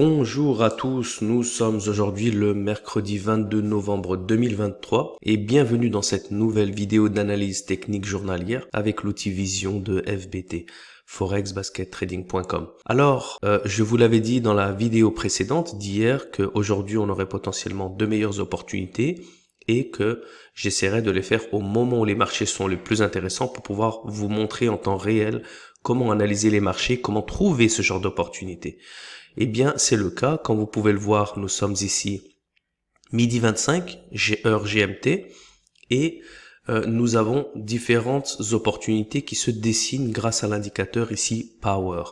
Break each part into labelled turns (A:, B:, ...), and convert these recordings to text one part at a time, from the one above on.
A: Bonjour à tous, nous sommes aujourd'hui le mercredi 22 novembre 2023 et bienvenue dans cette nouvelle vidéo d'analyse technique journalière avec l'outil Vision de FBT, forexbaskettrading.com. Alors, je vous l'avais dit dans la vidéo précédente d'hier qu'aujourd'hui on aurait potentiellement deux meilleures opportunités et que j'essaierai de les faire au moment où les marchés sont les plus intéressants pour pouvoir vous montrer en temps réel comment analyser les marchés, comment trouver ce genre d'opportunités. Eh bien, c'est le cas. Comme vous pouvez le voir, nous sommes ici midi 25, heure GMT, et nous avons différentes opportunités qui se dessinent grâce à l'indicateur ici Power.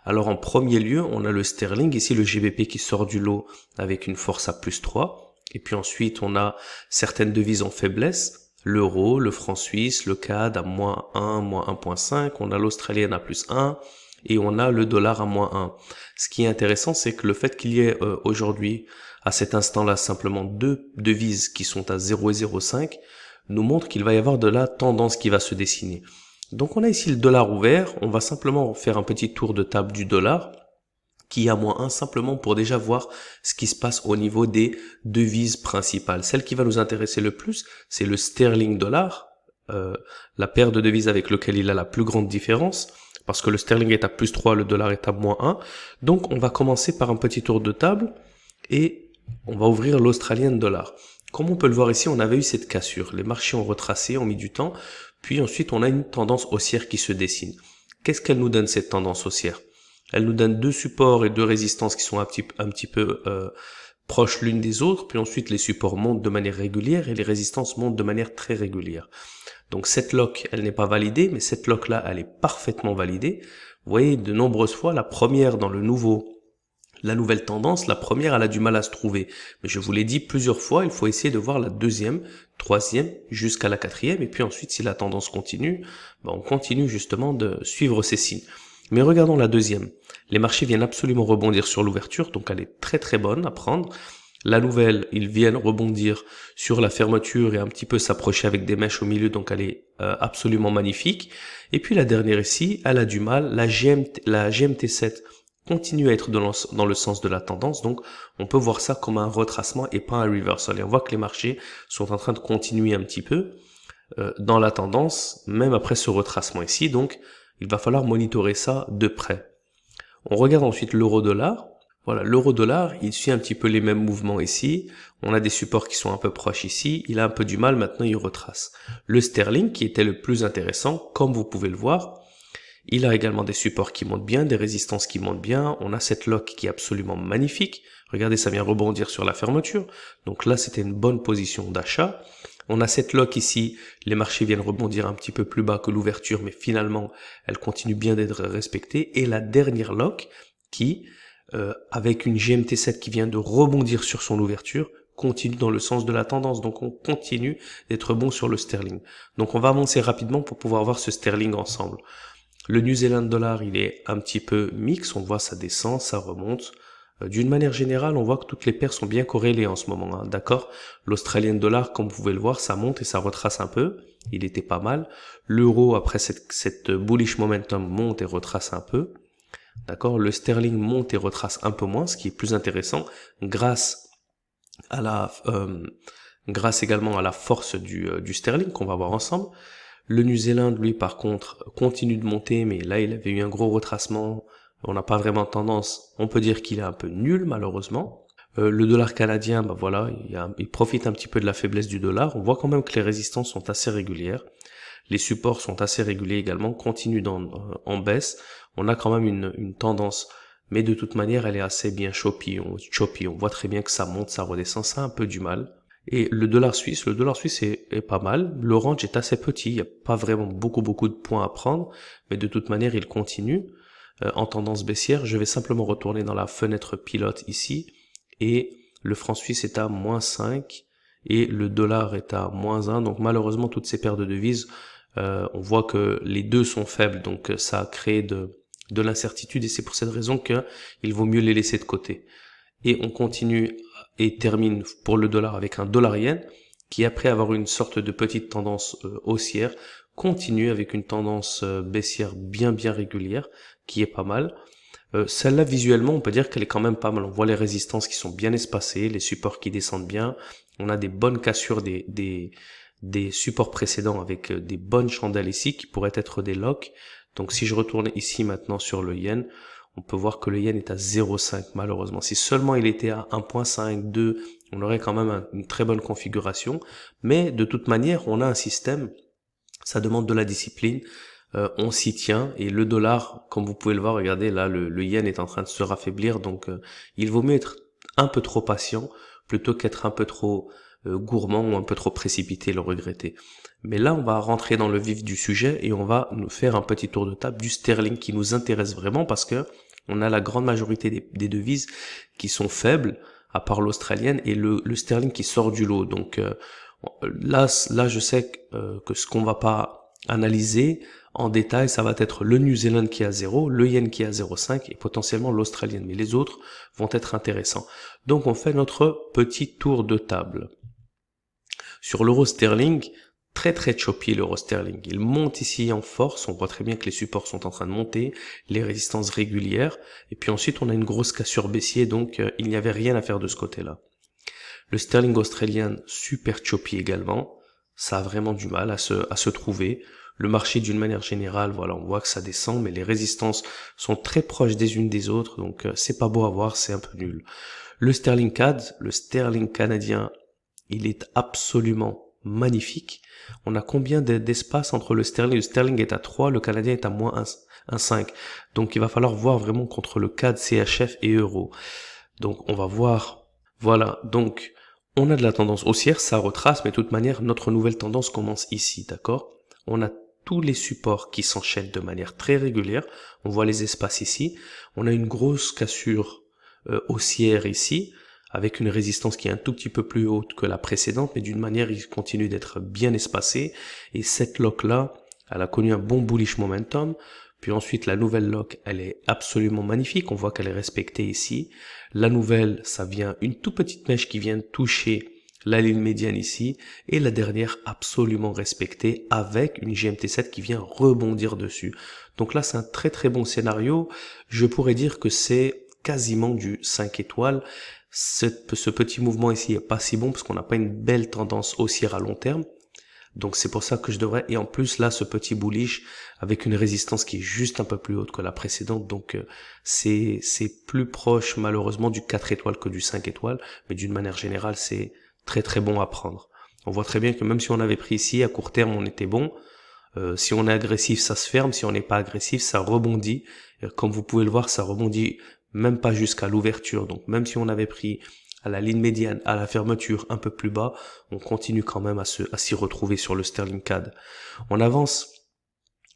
A: Alors en premier lieu, on a le Sterling, ici le GBP qui sort du lot avec une force à plus 3. Et puis ensuite, on a certaines devises en faiblesse. L'euro, le franc suisse, le CAD à moins 1, moins 1.5. On a l'australienne à plus 1. Et on a le dollar à moins 1. Ce qui est intéressant, c'est que le fait qu'il y ait aujourd'hui, à cet instant-là, simplement deux devises qui sont à 0 et 0,5, nous montre qu'il va y avoir de la tendance qui va se dessiner. Donc on a ici le dollar ouvert, on va simplement faire un petit tour de table du dollar, qui est à moins 1, simplement pour déjà voir ce qui se passe au niveau des devises principales. Celle qui va nous intéresser le plus, c'est le sterling dollar, la paire de devises avec laquelle il a la plus grande différence, parce que le sterling est à plus 3, le dollar est à moins 1. Donc on va commencer par un petit tour de table et on va ouvrir l'australienne dollar. Comme on peut le voir ici, on avait eu cette cassure. Les marchés ont retracé, ont mis du temps, puis ensuite on a une tendance haussière qui se dessine. Qu'est-ce qu'elle nous donne cette tendance haussière? Elle nous donne deux supports et deux résistances qui sont un petit peu proches l'une des autres, puis ensuite les supports montent de manière régulière et les résistances montent de manière très régulière. Donc cette lock, elle n'est pas validée, mais cette lock-là, elle est parfaitement validée. Vous voyez, de nombreuses fois, la première dans la nouvelle tendance, la première, elle a du mal à se trouver. Mais je vous l'ai dit plusieurs fois, il faut essayer de voir la deuxième, troisième, jusqu'à la quatrième, et puis ensuite, si la tendance continue, on continue justement de suivre ces signes. Mais regardons la deuxième. Les marchés viennent absolument rebondir sur l'ouverture, donc elle est très très bonne à prendre. La nouvelle, ils viennent rebondir sur la fermeture et un petit peu s'approcher avec des mèches au milieu, donc elle est absolument magnifique. Et puis la dernière ici, elle a du mal, la GMT7 continue à être dans le sens de la tendance, donc on peut voir ça comme un retracement et pas un reversal. Et on voit que les marchés sont en train de continuer un petit peu dans la tendance, même après ce retracement ici, donc il va falloir monitorer ça de près. On regarde ensuite l'euro-dollar. Voilà, l'euro-dollar, il suit un petit peu les mêmes mouvements ici. On a des supports qui sont un peu proches ici. Il a un peu du mal, maintenant il retrace. Le sterling, qui était le plus intéressant, comme vous pouvez le voir, il a également des supports qui montent bien, des résistances qui montent bien. On a cette lock qui est absolument magnifique. Regardez, ça vient rebondir sur la fermeture. Donc là, c'était une bonne position d'achat. On a cette lock ici, les marchés viennent rebondir un petit peu plus bas que l'ouverture, mais finalement, elle continue bien d'être respectée. Et la dernière lock qui, avec une GMT7 qui vient de rebondir sur son ouverture, continue dans le sens de la tendance. Donc on continue d'être bon sur le sterling. Donc on va avancer rapidement pour pouvoir voir ce sterling ensemble. Le New Zealand dollar, il est un petit peu mix, on voit ça descend, ça remonte. D'une manière générale, on voit que toutes les paires sont bien corrélées en ce moment, hein, d'accord? L'Australian dollar, comme vous pouvez le voir, ça monte et ça retrace un peu. Il était pas mal. L'euro, après cette bullish momentum, monte et retrace un peu. D'accord? Le sterling monte et retrace un peu moins, ce qui est plus intéressant, grâce également à la force du sterling qu'on va voir ensemble. Le New Zealand, lui, par contre, continue de monter, mais là, il avait eu un gros retracement. On n'a pas vraiment tendance. On peut dire qu'il est un peu nul, malheureusement. Le dollar canadien, voilà, il profite un petit peu de la faiblesse du dollar. On voit quand même que les résistances sont assez régulières. Les supports sont assez réguliers également, continuent en baisse. On a quand même une tendance, mais de toute manière, elle est assez bien choppy. On voit très bien que ça monte, ça redescend, ça a un peu du mal. Et le dollar suisse est pas mal. Le range est assez petit, il n'y a pas vraiment beaucoup de points à prendre, mais de toute manière, il continue en tendance baissière. Je vais simplement retourner dans la fenêtre pilote ici, et le franc suisse est à moins 5, et le dollar est à moins 1. Donc malheureusement, toutes ces paires de devises, on voit que les deux sont faibles, donc ça a créé de l'incertitude, et c'est pour cette raison qu'il vaut mieux les laisser de côté. Et on continue et termine pour le dollar avec un dollar yen qui, après avoir une sorte de petite tendance haussière, continue avec une tendance baissière bien régulière qui est pas mal. Celle-là, visuellement, on peut dire qu'elle est quand même pas mal. On voit les résistances qui sont bien espacées, les supports qui descendent bien. On a des bonnes cassures des supports précédents avec des bonnes chandelles ici qui pourraient être des locks. Donc si je retourne ici maintenant sur le yen, on peut voir que le yen est à 0,5 malheureusement. Si seulement il était à 1,5, 2, on aurait quand même une très bonne configuration. Mais de toute manière, on a un système, ça demande de la discipline. On s'y tient et le dollar, comme vous pouvez le voir, regardez là, le yen est en train de se raffaiblir, donc il vaut mieux être un peu trop patient plutôt qu'être un peu trop gourmand ou un peu trop précipité et le regretter. Mais là, on va rentrer dans le vif du sujet et on va nous faire un petit tour de table du sterling qui nous intéresse vraiment parce que on a la grande majorité des devises qui sont faibles, à part l'australienne, et le sterling qui sort du lot. Donc là, je sais que ce qu'on va pas analyser en détail, ça va être le New Zealand qui est à 0, le yen qui est à 0,5 et potentiellement l'australienne. Mais les autres vont être intéressants. Donc on fait notre petit tour de table. Sur l'euro sterling, très très choppy l'euro sterling. Il monte ici en force, on voit très bien que les supports sont en train de monter, les résistances régulières, et puis ensuite on a une grosse cassure baissière, donc il n'y avait rien à faire de ce côté-là. Le sterling australien, super choppy également, ça a vraiment du mal à se trouver. Le marché d'une manière générale, voilà, on voit que ça descend, mais les résistances sont très proches des unes des autres, donc c'est pas beau à voir, c'est un peu nul. Le sterling CAD, le sterling canadien, il est absolument magnifique. On a combien d'espace entre le sterling est à 3, le canadien est à moins 1,5. Donc il va falloir voir vraiment contre le CAD, CHF et euro. Donc on va voir, voilà, donc on a de la tendance haussière, ça retrace, mais de toute manière, notre nouvelle tendance commence ici, d'accord? On a tous les supports qui s'enchaînent de manière très régulière. On voit les espaces ici. On a une grosse cassure haussière ici, avec une résistance qui est un tout petit peu plus haute que la précédente, mais d'une manière, il continue d'être bien espacé. Et cette lock-là, elle a connu un bon bullish momentum. Puis ensuite, la nouvelle lock, elle est absolument magnifique. On voit qu'elle est respectée ici. La nouvelle, ça vient une toute petite mèche qui vient toucher la ligne médiane ici, et la dernière absolument respectée avec une GMT7 qui vient rebondir dessus. Donc là, c'est un très très bon scénario. Je pourrais dire que c'est quasiment du 5 étoiles. Ce petit mouvement ici est pas si bon parce qu'on n'a pas une belle tendance haussière à long terme. Donc c'est pour ça que je devrais, et en plus là ce petit bullish avec une résistance qui est juste un peu plus haute que la précédente, donc c'est plus proche malheureusement du 4 étoiles que du 5 étoiles, mais d'une manière générale c'est très très bon à prendre. On voit très bien que même si on avait pris ici, à court terme on était bon, si on est agressif ça se ferme, si on n'est pas agressif ça rebondit, comme vous pouvez le voir ça rebondit même pas jusqu'à l'ouverture, donc même si on avait pris à la ligne médiane, à la fermeture un peu plus bas, on continue quand même à s'y retrouver sur le sterling CAD. On avance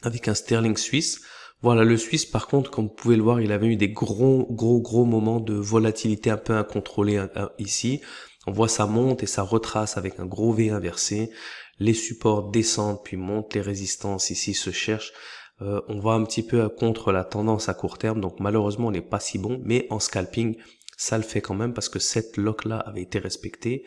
A: avec un sterling suisse. Voilà, le suisse par contre, comme vous pouvez le voir, il avait eu des gros moments de volatilité un peu incontrôlée ici. On voit ça monte et ça retrace avec un gros V inversé. Les supports descendent puis montent, les résistances ici se cherchent. On va un petit peu contre la tendance à court terme, donc malheureusement on n'est pas si bon, mais en scalping, ça le fait quand même parce que cette lock là avait été respectée.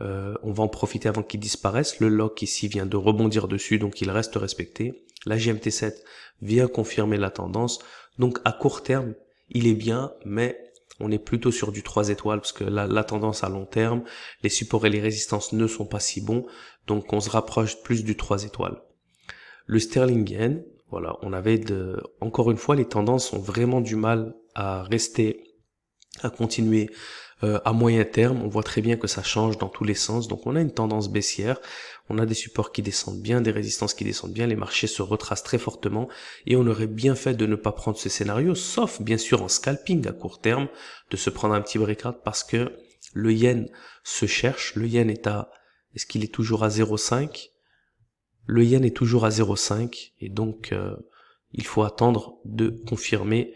A: On va en profiter avant qu'il disparaisse. Le lock ici vient de rebondir dessus, donc il reste respecté. La GMT7 vient confirmer la tendance. Donc à court terme, il est bien, mais on est plutôt sur du 3 étoiles parce que la tendance à long terme, les supports et les résistances ne sont pas si bons. Donc on se rapproche plus du 3 étoiles. Le sterling yen, voilà, on avait encore une fois, les tendances ont vraiment du mal à rester, à continuer à moyen terme. On voit très bien que ça change dans tous les sens, donc on a une tendance baissière, on a des supports qui descendent bien, des résistances qui descendent bien, les marchés se retracent très fortement, et on aurait bien fait de ne pas prendre ce scénario, sauf bien sûr en scalping à court terme, de se prendre un petit breakout parce que le yen se cherche, le yen est-ce qu'il est toujours à 0,5? Le yen est toujours à 0,5 et donc il faut attendre de confirmer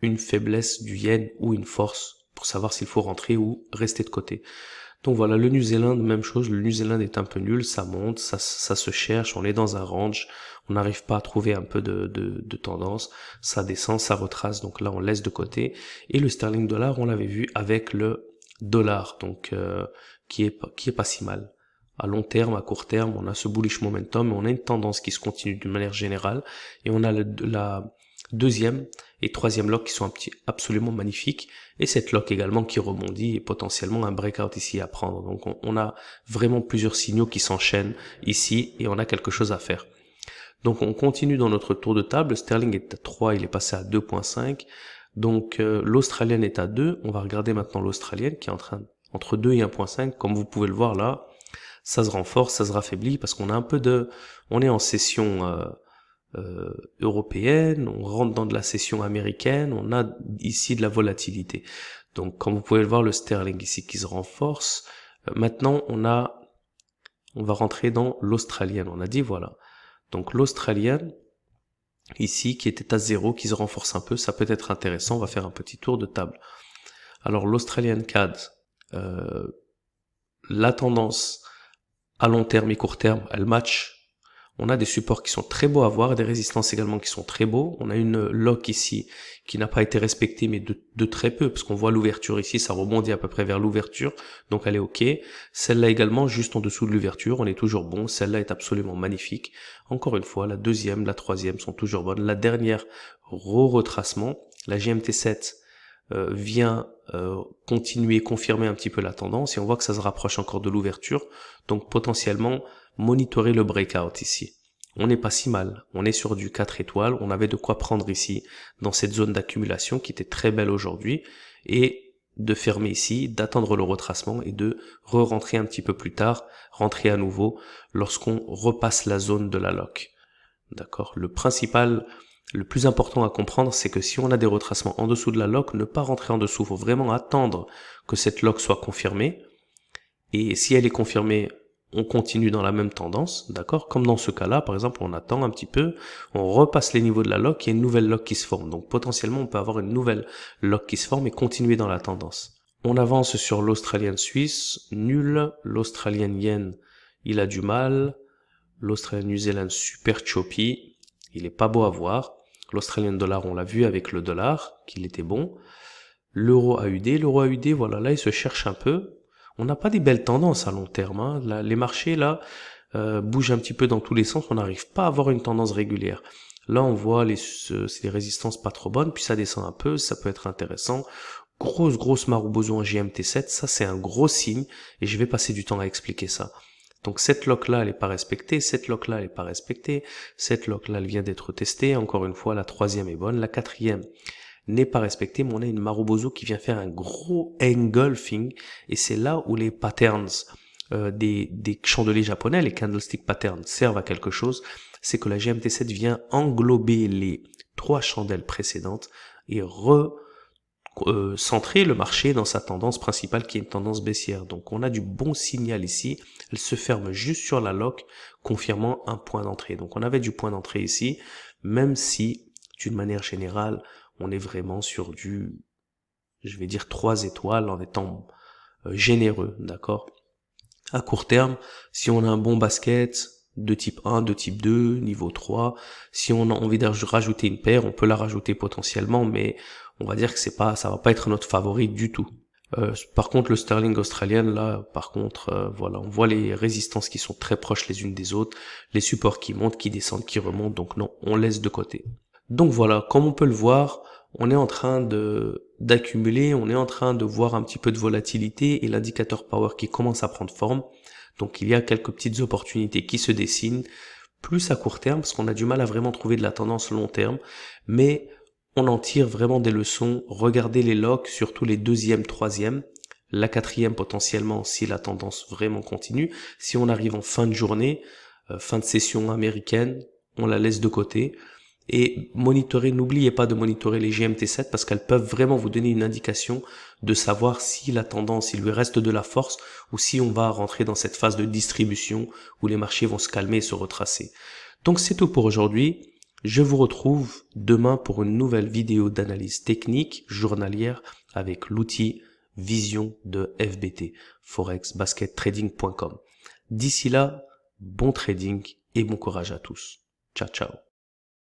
A: une faiblesse du yen ou une force pour savoir s'il faut rentrer ou rester de côté. Donc voilà, le New Zealand, même chose, le New Zealand est un peu nul, ça monte, ça se cherche, on est dans un range, on n'arrive pas à trouver un peu de tendance, ça descend, ça retrace, donc là on laisse de côté. Et le sterling dollar, on l'avait vu avec le dollar, donc qui est pas si mal. À long terme, à court terme, on a ce bullish momentum, mais on a une tendance qui se continue d'une manière générale, et on a deuxième et troisième lock qui sont absolument magnifiques, et cette lock également qui rebondit et potentiellement un breakout ici à prendre. Donc on a vraiment plusieurs signaux qui s'enchaînent ici et on a quelque chose à faire. Donc on continue dans notre tour de table. Sterling est à 3, il est passé à 2.5. Donc l'australienne est à 2. On va regarder maintenant l'australienne qui est en train entre 2 et 1.5. Comme vous pouvez le voir là, ça se renforce, ça se raffaiblit parce qu'on a un peu on est en session européenne, on rentre dans de la session américaine, on a ici de la volatilité. Donc comme vous pouvez le voir, le sterling ici qui se renforce. Maintenant on va rentrer dans l'australienne. On a dit voilà. Donc l'australienne ici qui était à 0, qui se renforce un peu, ça peut être intéressant. On va faire un petit tour de table. Alors l'Australian CAD, la tendance à long terme et court terme, elle match. On a des supports qui sont très beaux à voir et des résistances également qui sont très beaux. On a une lock ici qui n'a pas été respectée mais de très peu parce qu'on voit l'ouverture ici, ça rebondit à peu près vers l'ouverture, donc elle est ok. Celle-là également juste en dessous de l'ouverture, on est toujours bon. Celle-là est absolument magnifique. Encore une fois, la deuxième, la troisième sont toujours bonnes. La dernière retracement, la GMT7 vient continuer, confirmer un petit peu la tendance et on voit que ça se rapproche encore de l'ouverture, donc potentiellement monitorer le breakout ici. On n'est pas si mal, on est sur du 4 étoiles, on avait de quoi prendre ici dans cette zone d'accumulation qui était très belle aujourd'hui et de fermer ici, d'attendre le retracement et de re-rentrer un petit peu plus tard, rentrer à nouveau lorsqu'on repasse la zone de la lock. D'accord. Le plus important à comprendre, c'est que si on a des retracements en dessous de la lock, ne pas rentrer en dessous. Il faut vraiment attendre que cette lock soit confirmée. Et si elle est confirmée, on continue dans la même tendance, d'accord? Comme dans ce cas-là, par exemple, on attend un petit peu, on repasse les niveaux de la lock, il y a une nouvelle lock qui se forme. Donc potentiellement, on peut avoir une nouvelle lock qui se forme et continuer dans la tendance. On avance sur l'Australian Suisse, nul. L'Australian Yen, il a du mal. L'Australian New Zealand, super choppy. Il est pas beau à voir. L'Australian Dollar, on l'a vu avec le dollar, qu'il était bon. L'euro AUD, voilà, là, il se cherche un peu. On n'a pas des belles tendances à long terme. Hein. Là, les marchés, là, bougent un petit peu dans tous les sens. On n'arrive pas à avoir une tendance régulière. Là, on voit c'est des résistances pas trop bonnes, puis ça descend un peu, ça peut être intéressant. Grosse maroubozo en GMT7, ça c'est un gros signe, et je vais passer du temps à expliquer ça. Donc cette lock-là, elle n'est pas respectée, cette lock-là, elle n'est pas respectée, cette lock-là, elle vient d'être testée. Encore une fois, la troisième est bonne, la quatrième n'est pas respectée, mais on a une maroubozo qui vient faire un gros engulfing, et c'est là où les patterns des chandeliers japonais, les candlestick patterns, servent à quelque chose, c'est que la GMT7 vient englober les 3 chandelles précédentes et centrer le marché dans sa tendance principale qui est une tendance baissière. Donc on a du bon signal ici, elle se ferme juste sur la lock, confirmant un point d'entrée. Donc on avait du point d'entrée ici, même si d'une manière générale, on est vraiment sur du, je vais dire 3 étoiles en étant généreux, d'accord? À court terme, si on a un bon basket de type 1, de type 2, niveau 3, si on a envie de rajouter une paire, on peut la rajouter potentiellement, mais on va dire que ça va pas être notre favori du tout. Par contre, le sterling australien, là, par contre, voilà, on voit les résistances qui sont très proches les unes des autres, les supports qui montent, qui descendent, qui remontent, donc non, on laisse de côté. Donc voilà, comme on peut le voir, on est en train d'accumuler, on est en train de voir un petit peu de volatilité et l'indicateur power qui commence à prendre forme. Donc il y a quelques petites opportunités qui se dessinent, plus à court terme, parce qu'on a du mal à vraiment trouver de la tendance long terme, mais on en tire vraiment des leçons. Regardez les locks, surtout les deuxième, troisième, la quatrième potentiellement si la tendance vraiment continue. Si on arrive en fin de journée, fin de session américaine, on la laisse de côté. Et monitorer, n'oubliez pas de monitorer les GMT7 parce qu'elles peuvent vraiment vous donner une indication de savoir si la tendance, il lui reste de la force ou si on va rentrer dans cette phase de distribution où les marchés vont se calmer et se retracer. Donc c'est tout pour aujourd'hui. Je vous retrouve demain pour une nouvelle vidéo d'analyse technique journalière avec l'outil Vision de FBT, forexbaskettrading.com. D'ici là, bon trading et bon courage à tous. Ciao, ciao.